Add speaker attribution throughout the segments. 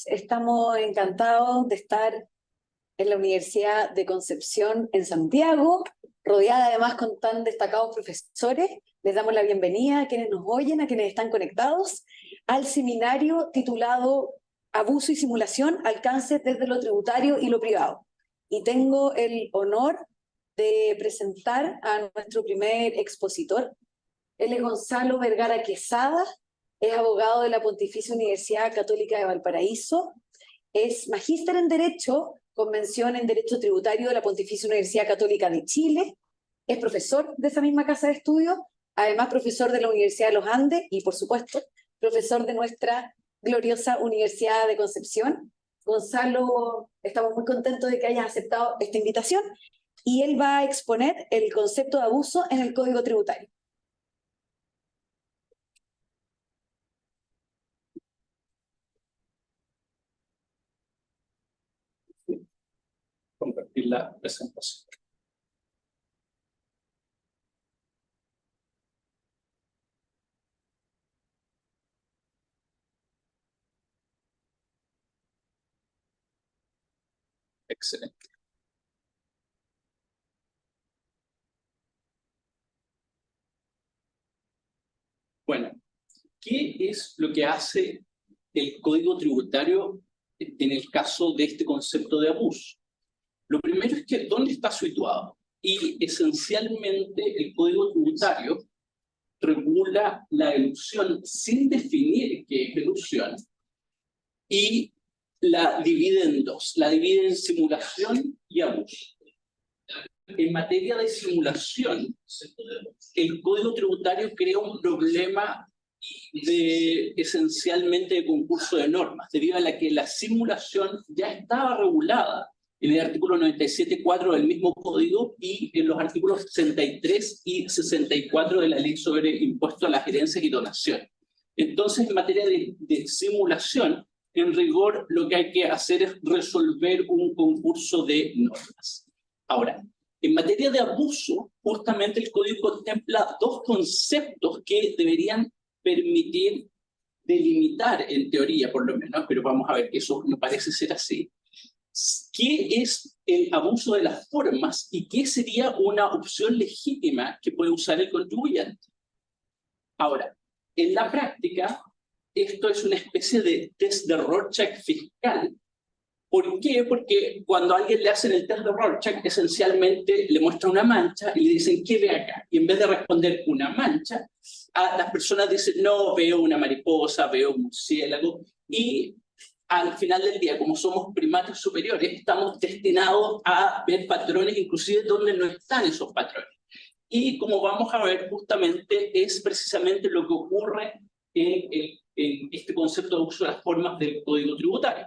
Speaker 1: Estamos encantados de estar en la Universidad de Concepción en Santiago, rodeada además con tan destacados profesores. Les damos la bienvenida a quienes nos oyen, a quienes están conectados, al seminario titulado Abuso y simulación, alcances desde lo tributario y lo privado. Y tengo el honor de presentar a nuestro primer expositor. Él es Gonzalo Vergara Quesada, es abogado de la Pontificia Universidad Católica de Valparaíso, es magíster en Derecho, con mención en Derecho Tributario de la Pontificia Universidad Católica de Chile, es profesor de esa misma casa de estudios, además profesor de la Universidad de los Andes y, por supuesto, profesor de nuestra gloriosa Universidad de Concepción. Gonzalo, estamos muy contentos de que hayas aceptado esta invitación y él va a exponer el concepto de abuso en el Código Tributario.
Speaker 2: Compartir la presentación. Excelente. Bueno, ¿qué es lo que hace el Código Tributario en el caso de este concepto de abuso? Lo primero es que ¿dónde está situado? Y esencialmente el Código Tributario regula la elusión sin definir qué es elusión y la divide en dos, la divide en simulación y abuso. En materia de simulación, el Código Tributario crea un problema esencialmente de concurso de normas, debido a la que la simulación ya estaba regulada en el artículo 97.4 del mismo código y en los artículos 63 y 64 de la Ley sobre Impuesto a las Herencias y Donaciones. Entonces, en materia de simulación, en rigor lo que hay que hacer es resolver un concurso de normas. Ahora, en materia de abuso, justamente el código contempla dos conceptos que deberían permitir delimitar, en teoría por lo menos, pero vamos a ver que eso no parece ser así. ¿Qué es el abuso de las formas y qué sería una opción legítima que puede usar el contribuyente? Ahora, en la práctica, esto es una especie de test de Rorschach fiscal. ¿Por qué? Porque cuando a alguien le hacen el test de Rorschach, esencialmente le muestra una mancha y le dicen, ¿qué ve acá? Y en vez de responder una mancha, las personas dicen, no, veo una mariposa, veo un murciélago. Y al final del día, como somos primates superiores, estamos destinados a ver patrones, inclusive donde no están esos patrones. Y como vamos a ver, justamente es precisamente lo que ocurre en este concepto de uso de las formas del Código Tributario.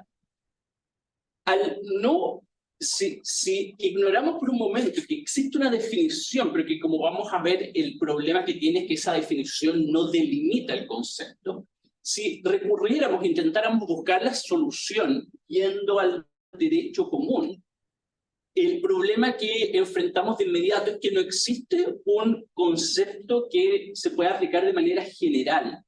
Speaker 2: Si ignoramos por un momento que existe una definición, pero que como vamos a ver, el problema que tiene es que esa definición no delimita el concepto, si recurriéramos, intentáramos buscar la solución yendo al derecho común, el problema que enfrentamos de inmediato es que no existe un concepto que se pueda aplicar de manera general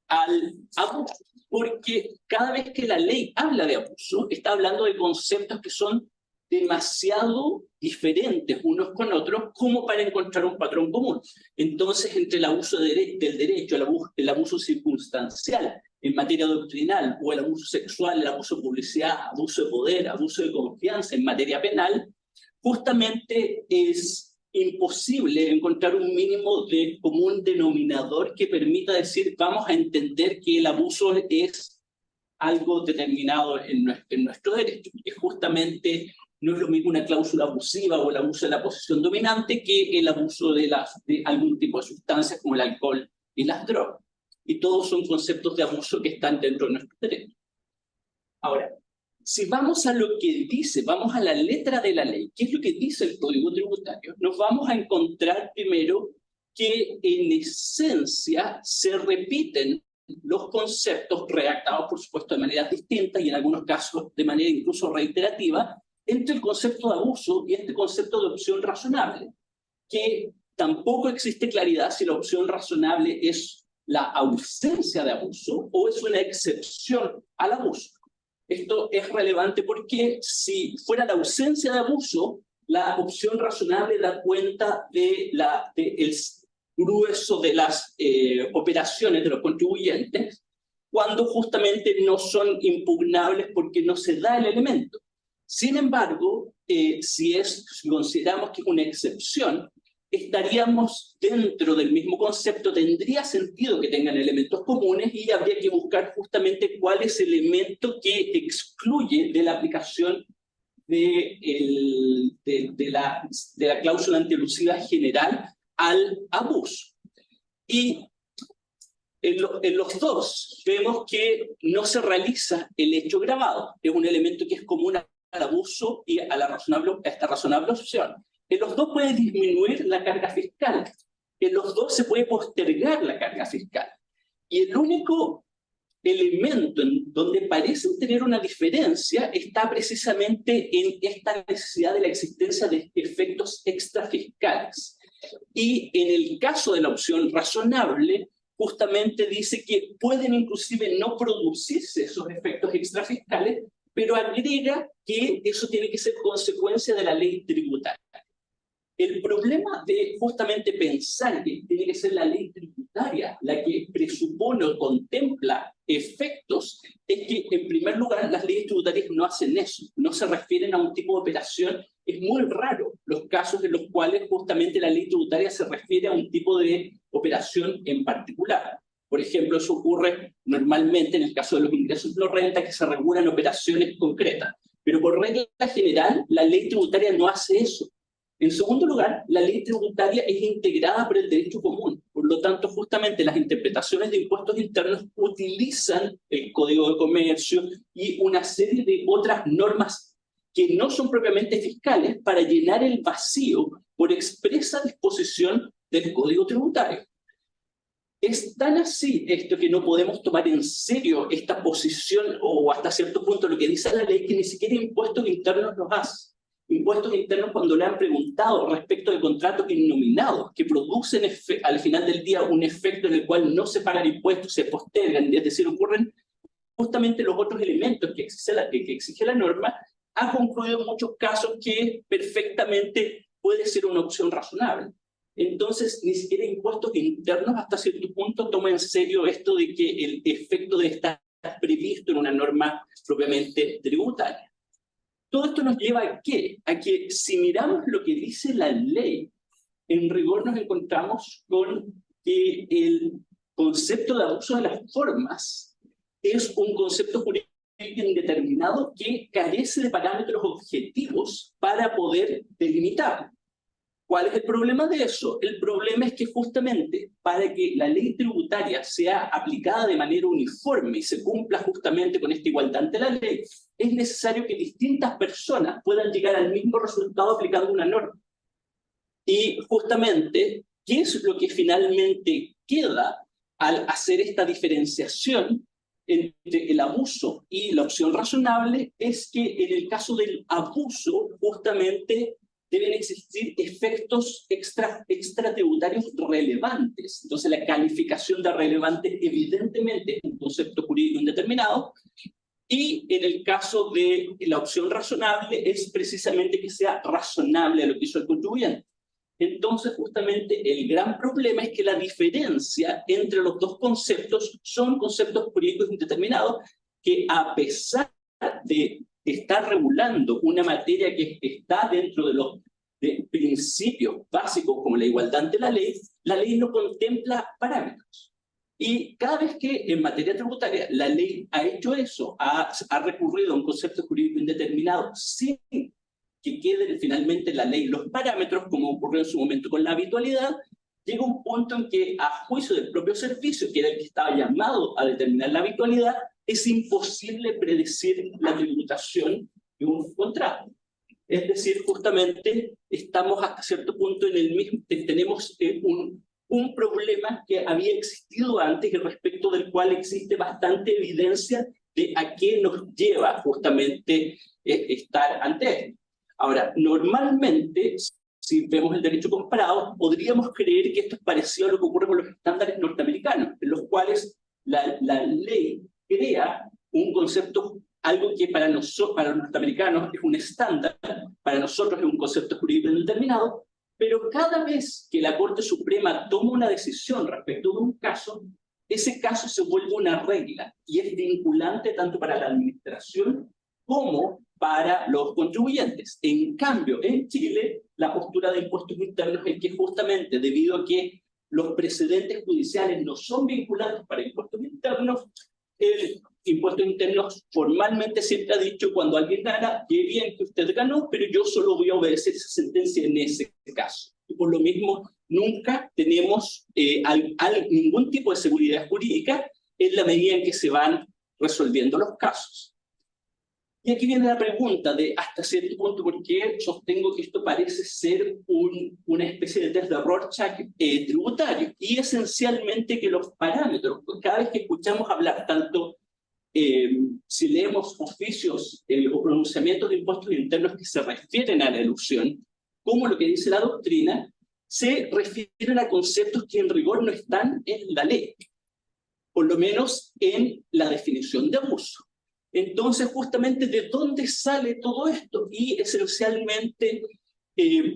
Speaker 2: al abuso. Porque cada vez que la ley habla de abuso, está hablando de conceptos que son demasiado diferentes unos con otros como para encontrar un patrón común. Entonces, entre el abuso del derecho, el abuso circunstancial en materia doctrinal, o el abuso sexual, el abuso de publicidad, abuso de poder, abuso de confianza en materia penal, justamente es imposible encontrar un mínimo de común denominador que permita decir, vamos a entender que el abuso es algo determinado en nuestro derecho. Que justamente no es lo mismo una cláusula abusiva o el abuso de la posición dominante que el abuso de algún tipo de sustancias como el alcohol y las drogas. Y todos son conceptos de abuso que están dentro de nuestro derecho. Ahora, si vamos a lo que dice, vamos a la letra de la ley, ¿qué es lo que dice el Código Tributario? Nos vamos a encontrar primero que en esencia se repiten los conceptos redactados, por supuesto, de maneras distintas y en algunos casos de manera incluso reiterativa, entre el concepto de abuso y este concepto de opción razonable, que tampoco existe claridad si la opción razonable es la ausencia de abuso o es una excepción al abuso. esto es relevante porque si fuera la ausencia de abuso, la opción razonable da cuenta del grueso de las operaciones de los contribuyentes, cuando justamente no son impugnables porque no se da el elemento. Sin embargo, si consideramos que es una excepción, estaríamos dentro del mismo concepto, tendría sentido que tengan elementos comunes y habría que buscar justamente cuál es el elemento que excluye de la aplicación de la cláusula antielusiva general al abuso. Y en los dos vemos que no se realiza el hecho grabado, es un elemento que es común al abuso y a esta razonable opción. En los dos puede disminuir la carga fiscal, en los dos se puede postergar la carga fiscal. Y el único elemento en donde parecen tener una diferencia está precisamente en esta necesidad de la existencia de efectos extrafiscales. Y en el caso de la opción razonable, justamente dice que pueden inclusive no producirse esos efectos extrafiscales, pero agrega que eso tiene que ser consecuencia de la ley tributaria. El problema de justamente pensar que tiene que ser la ley tributaria la que presupone o contempla efectos es que, en primer lugar, las leyes tributarias no hacen eso, no se refieren a un tipo de operación. Es muy raro los casos en los cuales justamente la ley tributaria se refiere a un tipo de operación en particular. Por ejemplo, eso ocurre normalmente en el caso de los ingresos no renta, que se regulan operaciones concretas. Pero por regla general, la ley tributaria no hace eso. En segundo lugar, la ley tributaria es integrada por el derecho común. Por lo tanto, justamente las interpretaciones de impuestos internos utilizan el Código de Comercio y una serie de otras normas que no son propiamente fiscales para llenar el vacío por expresa disposición del Código Tributario. Es tan así esto que no podemos tomar en serio esta posición o hasta cierto punto lo que dice la ley, que ni siquiera impuestos internos los hace. Impuestos internos, cuando le han preguntado respecto de contratos innominados que producen al final del día un efecto en el cual no se pagan impuestos, se postergan, es decir, ocurren justamente los otros elementos que exige la norma, ha concluido en muchos casos que perfectamente puede ser una opción razonable. Entonces, ni siquiera impuestos internos hasta cierto punto toma en serio esto de que el efecto debe estar previsto en una norma propiamente tributaria. Todo esto nos lleva ¿a qué? A que si miramos lo que dice la ley, en rigor nos encontramos con que el concepto de abuso de las formas es un concepto jurídico indeterminado que carece de parámetros objetivos para poder delimitar. ¿Cuál es el problema de eso? El problema es que justamente para que la ley tributaria sea aplicada de manera uniforme y se cumpla justamente con esta igualdad ante la ley, es necesario que distintas personas puedan llegar al mismo resultado aplicando una norma. Y justamente, ¿qué es lo que finalmente queda al hacer esta diferenciación entre el abuso y la opción razonable? Es que en el caso del abuso, justamente deben existir efectos extratributarios relevantes. Entonces, la calificación de relevante evidentemente es un concepto jurídico indeterminado, y en el caso de la opción razonable es precisamente que sea razonable a lo que hizo el contribuyente. Entonces, justamente, el gran problema es que la diferencia entre los dos conceptos son conceptos jurídicos indeterminados que, a pesar de estar regulando una materia que está dentro de los principios básicos como la igualdad ante la ley no contempla parámetros. Y cada vez que en materia tributaria la ley ha hecho eso, ha recurrido a un concepto jurídico indeterminado sin que queden finalmente en la ley los parámetros, como ocurrió en su momento con la habitualidad, llega un punto en que, a juicio del propio servicio, que era el que estaba llamado a determinar la habitualidad, es imposible predecir la tributación de un contrato. Es decir, justamente estamos hasta cierto punto en el mismo, tenemos un problema que había existido antes y respecto del cual existe bastante evidencia de a qué nos lleva justamente estar ante esto. Ahora, normalmente, si vemos el derecho comparado, podríamos creer que esto es parecido a lo que ocurre con los estándares norteamericanos, en los cuales la ley crea un concepto algo que para nosotros, para los norteamericanos, es un estándar, para nosotros es un concepto jurídico indeterminado, pero cada vez que la Corte Suprema toma una decisión respecto de un caso, ese caso se vuelve una regla y es vinculante tanto para la administración como para los contribuyentes. En cambio, en Chile, la postura de impuestos internos es que justamente debido a que los precedentes judiciales no son vinculantes para impuestos internos, el impuestos internos formalmente siempre ha dicho cuando alguien gana, qué bien que usted ganó, pero yo solo voy a obedecer esa sentencia en ese caso. Y por lo mismo, nunca tenemos ningún tipo de seguridad jurídica en la medida en que se van resolviendo los casos. Y aquí viene la pregunta de hasta cierto punto por qué sostengo que esto parece ser una especie de test de Rorschach tributario. Y esencialmente que los parámetros, cada vez que escuchamos hablar tanto, si leemos oficios o pronunciamientos de impuestos internos que se refieren a la elusión, como lo que dice la doctrina, se refieren a conceptos que en rigor no están en la ley, por lo menos en la definición de abuso. Entonces, justamente, ¿de dónde sale todo esto? Y esencialmente,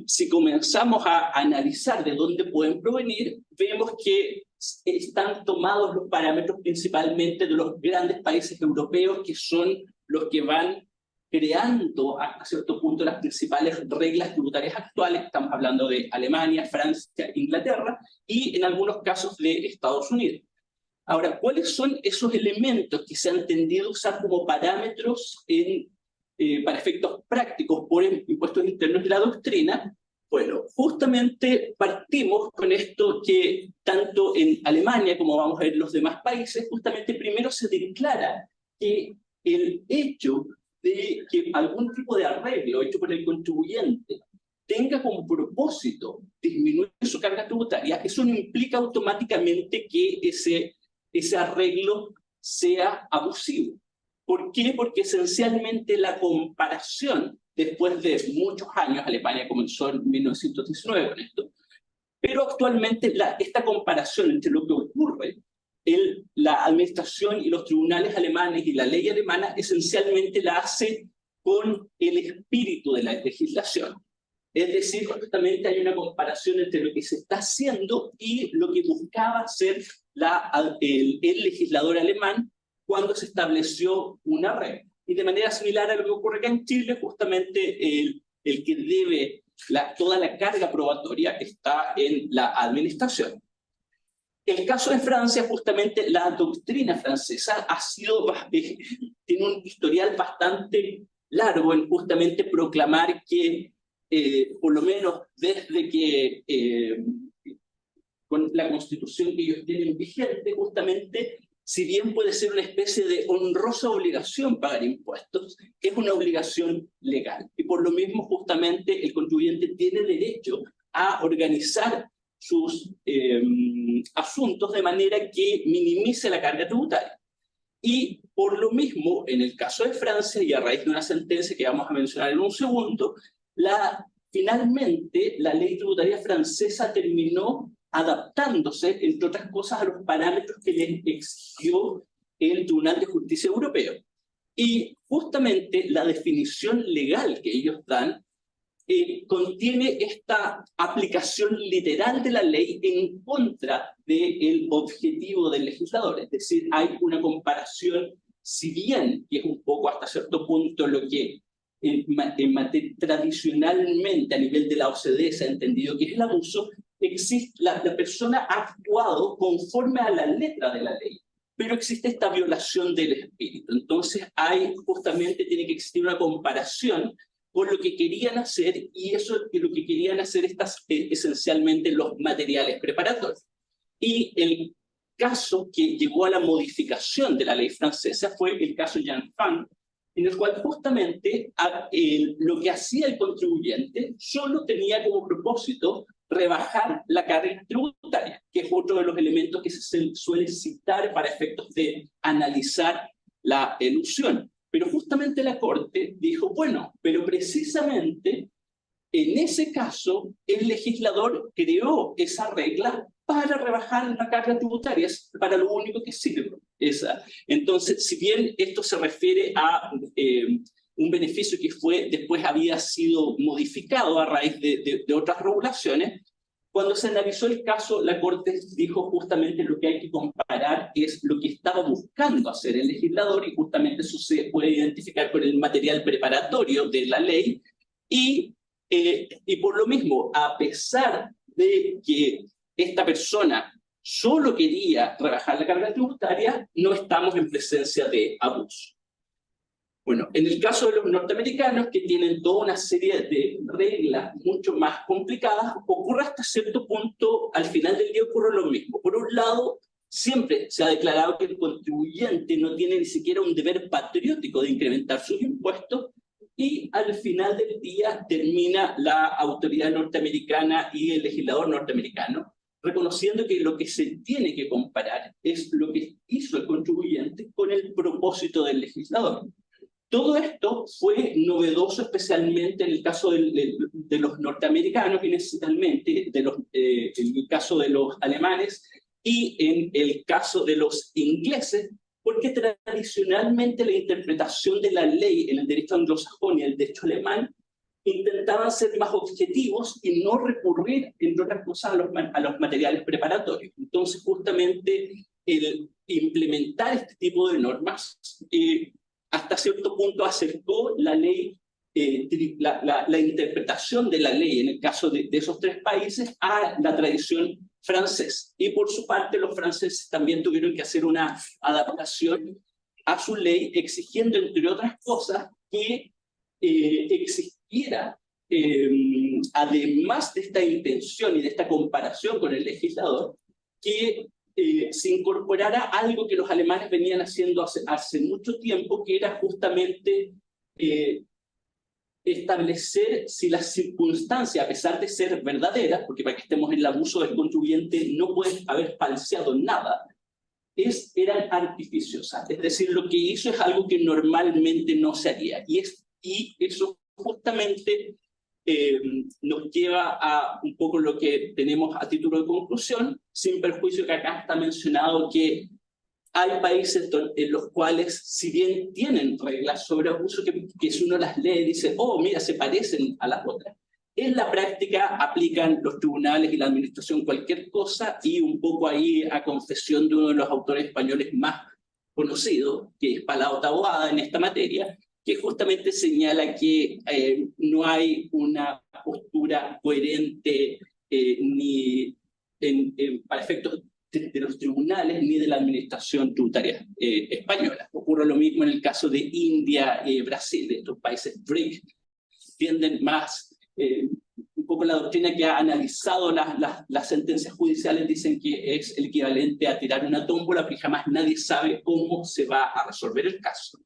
Speaker 2: si comenzamos a analizar de dónde pueden provenir, vemos que están tomados los parámetros principalmente de los grandes países europeos, que son los que van creando hasta cierto punto las principales reglas tributarias actuales. Estamos hablando de Alemania, Francia, Inglaterra y en algunos casos de Estados Unidos. Ahora, ¿cuáles son esos elementos que se han tendido a usar como parámetros para efectos prácticos por impuestos internos de la doctrina? Bueno, justamente partimos con esto que tanto en Alemania como vamos a ver en los demás países, justamente primero se declara que el hecho de que algún tipo de arreglo hecho por el contribuyente tenga como propósito disminuir su carga tributaria, eso no implica automáticamente que ese arreglo sea abusivo. ¿Por qué? Porque esencialmente la comparación, después de muchos años, Alemania comenzó en 1919 con esto, pero actualmente esta comparación entre lo que ocurre en la administración y los tribunales alemanes y la ley alemana esencialmente la hace con el espíritu de la legislación. Es decir, justamente hay una comparación entre lo que se está haciendo y lo que buscaba hacer el legislador alemán cuando se estableció una regla. Y de manera similar a lo que ocurre acá en Chile, justamente el que debe toda la carga probatoria está en la administración. El caso de Francia, justamente la doctrina francesa tiene un historial bastante largo en justamente proclamar que por lo menos desde que con la constitución que ellos tienen vigente, justamente, si bien puede ser una especie de honrosa obligación pagar impuestos, es una obligación legal. Y por lo mismo, justamente, el contribuyente tiene derecho a organizar sus asuntos de manera que minimice la carga tributaria. Y por lo mismo, en el caso de Francia, y a raíz de una sentencia que vamos a mencionar en un segundo, finalmente la ley tributaria francesa terminó adaptándose, entre otras cosas, a los parámetros que les exigió el Tribunal de Justicia Europeo. Y justamente la definición legal que ellos dan contiene esta aplicación literal de la ley en contra del objetivo del legislador. Es decir, hay una comparación, si bien, que es un poco hasta cierto punto lo que tradicionalmente a nivel de la OCDE se ha entendido que es el abuso, la persona ha actuado conforme a la letra de la ley, pero existe esta violación del espíritu. Entonces justamente tiene que existir una comparación con lo que querían hacer, y eso es lo que querían hacer esencialmente los materiales preparatorios. Y el caso que llevó a la modificación de la ley francesa fue el caso Jean Fan, en el cual justamente lo que hacía el contribuyente solo tenía como propósito rebajar la carga tributaria, que es otro de los elementos que se suele citar para efectos de analizar la elusión. Pero justamente la Corte dijo, bueno, pero precisamente en ese caso el legislador creó esa regla para rebajar la carga tributaria, es para lo único que sirve. Entonces, si bien esto se refiere a un beneficio que después había sido modificado a raíz de otras regulaciones, cuando se analizó el caso, la Corte dijo justamente lo que hay que comparar es lo que estaba buscando hacer el legislador, y justamente eso se puede identificar con el material preparatorio de la ley, y por lo mismo, a pesar de que esta persona solo quería rebajar la carga tributaria, no estamos en presencia de abuso. Bueno, en el caso de los norteamericanos, que tienen toda una serie de reglas mucho más complicadas, ocurre hasta cierto punto, al final del día ocurre lo mismo. Por un lado, siempre se ha declarado que el contribuyente no tiene ni siquiera un deber patriótico de incrementar sus impuestos, y al final del día termina la autoridad norteamericana y el legislador norteamericano reconociendo que lo que se tiene que comparar es lo que hizo el contribuyente con el propósito del legislador. Todo esto fue novedoso especialmente en el caso de los norteamericanos, inicialmente, en el caso de los alemanes y en el caso de los ingleses, porque tradicionalmente la interpretación de la ley en el derecho anglosajón y el derecho alemán intentaban ser más objetivos y no recurrir, entre otras cosas, a los materiales preparatorios. Entonces, justamente, el implementar este tipo de normas hasta cierto punto acercó la ley, la interpretación de la ley en el caso de esos tres países a la tradición francesa. Y por su parte los franceses también tuvieron que hacer una adaptación a su ley, exigiendo, entre otras cosas, que existiera, además de esta intención y de esta comparación con el legislador, que se incorporara algo que los alemanes venían haciendo hace mucho tiempo, que era justamente establecer si las circunstancias, a pesar de ser verdaderas, porque para que estemos en el abuso del contribuyente no puede haber falseado nada, eran artificiosas. Es decir, lo que hizo es algo que normalmente no se haría. Y eso justamente nos lleva a un poco lo que tenemos a título de conclusión, sin perjuicio que acá está mencionado que hay países en los cuales, si bien tienen reglas sobre abuso, que si uno las lee dice, oh, mira, se parecen a las otras. En la práctica aplican los tribunales y la administración cualquier cosa, y un poco ahí a confesión de uno de los autores españoles más conocidos, que es Palau Taboada en esta materia, que justamente señala que no hay una postura coherente ni para efectos de los tribunales ni de la administración tributaria española. Ocurre lo mismo en el caso de India y Brasil. Estos países BRIC tienden más, un poco la doctrina que ha analizado las sentencias judiciales dicen que es el equivalente a tirar una tómbola, porque jamás nadie sabe cómo se va a resolver el caso.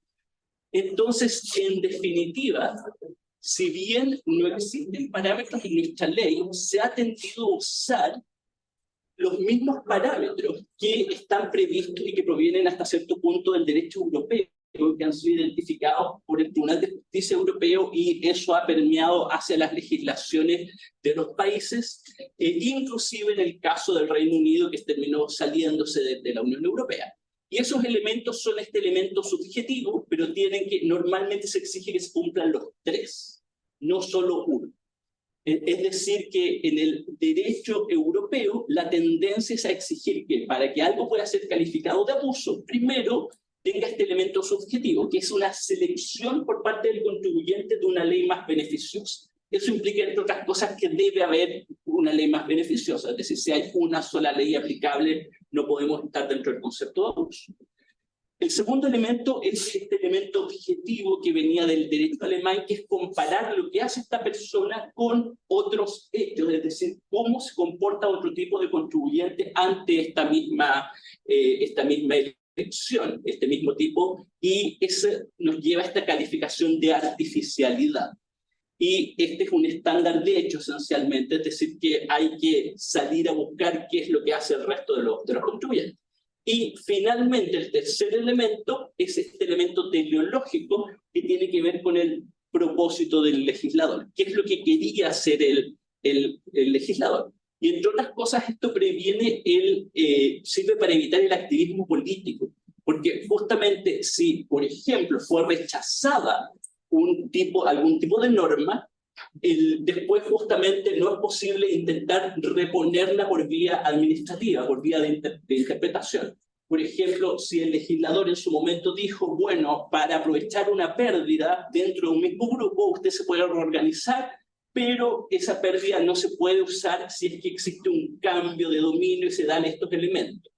Speaker 2: Entonces, en definitiva, si bien no existen parámetros en nuestra ley, se ha tendido a usar los mismos parámetros que están previstos y que provienen hasta cierto punto del derecho europeo, que han sido identificados por el Tribunal de Justicia Europeo, y eso ha permeado hacia las legislaciones de los países, inclusive en el caso del Reino Unido, que terminó saliéndose de la Unión Europea. Y esos elementos son este elemento subjetivo, pero normalmente se exige que se cumplan los tres, no solo uno. Es decir, que en el derecho europeo la tendencia es a exigir que para que algo pueda ser calificado de abuso, primero tenga este elemento subjetivo, que es una selección por parte del contribuyente de una ley más beneficiosa. Eso implica, entre otras cosas, que debe haber una ley más beneficiosa. Es decir, si hay una sola ley aplicable, no podemos estar dentro del concepto de abuso. El segundo elemento es este elemento objetivo que venía del derecho alemán, que es comparar lo que hace esta persona con otros hechos, es decir, cómo se comporta otro tipo de contribuyente ante esta misma elección, este mismo tipo, y eso nos lleva a esta calificación de artificialidad. Y este es un estándar de hecho, esencialmente, es decir, que hay que salir a buscar qué es lo que hace el resto de los contribuyentes. Y finalmente, el tercer elemento es este elemento teleológico que tiene que ver con el propósito del legislador. ¿Qué es lo que quería hacer el legislador? Y entre otras cosas, esto sirve para evitar el activismo político. Porque justamente si, por ejemplo, fue rechazada algún tipo de norma, después justamente no es posible intentar reponerla por vía administrativa, por vía de interpretación. Por ejemplo, si el legislador en su momento dijo, bueno, para aprovechar una pérdida dentro de un mismo grupo, usted se puede reorganizar, pero esa pérdida no se puede usar si es que existe un cambio de dominio y se dan estos elementos.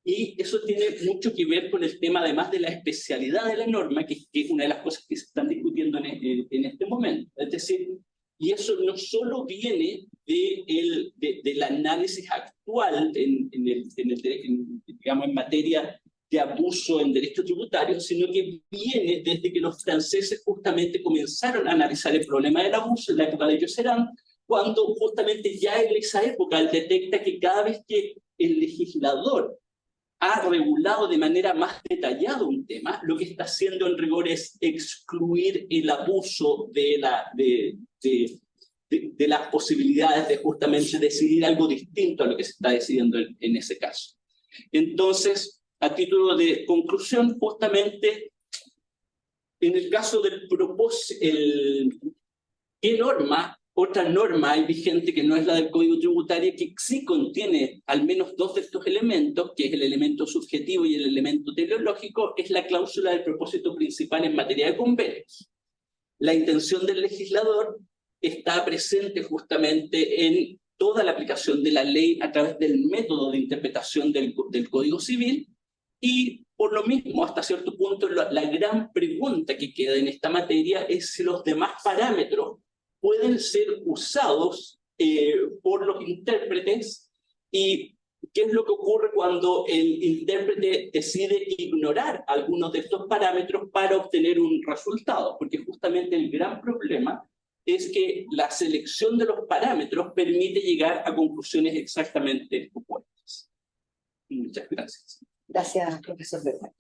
Speaker 2: Y eso tiene mucho que ver con el tema, además de la especialidad de la norma, que es una de las cosas que se están discutiendo en este momento. Es decir, y eso no solo viene del análisis actual digamos, en materia de abuso en derecho tributario, sino que viene desde que los franceses justamente comenzaron a analizar el problema del abuso en la época de Josserand, cuando justamente ya en esa época él detecta que cada vez que el legislador ha regulado de manera más detallada un tema, lo que está haciendo en rigor es excluir el abuso de las posibilidades de justamente decidir algo distinto a lo que se está decidiendo en ese caso. Entonces, a título de conclusión, justamente, en el caso del propósito, ¿qué norma? Otra norma hay vigente que no es la del Código Tributario, que sí contiene al menos dos de estos elementos, que es el elemento subjetivo y el elemento teleológico, es la cláusula del propósito principal en materia de convenios. La intención del legislador está presente justamente en toda la aplicación de la ley a través del método de interpretación del Código Civil, y por lo mismo, hasta cierto punto, la gran pregunta que queda en esta materia es si los demás parámetros pueden ser usados por los intérpretes, y qué es lo que ocurre cuando el intérprete decide ignorar algunos de estos parámetros para obtener un resultado, porque justamente el gran problema es que la selección de los parámetros permite llegar a conclusiones exactamente opuestas. Muchas gracias.
Speaker 1: Gracias, profesor Berman.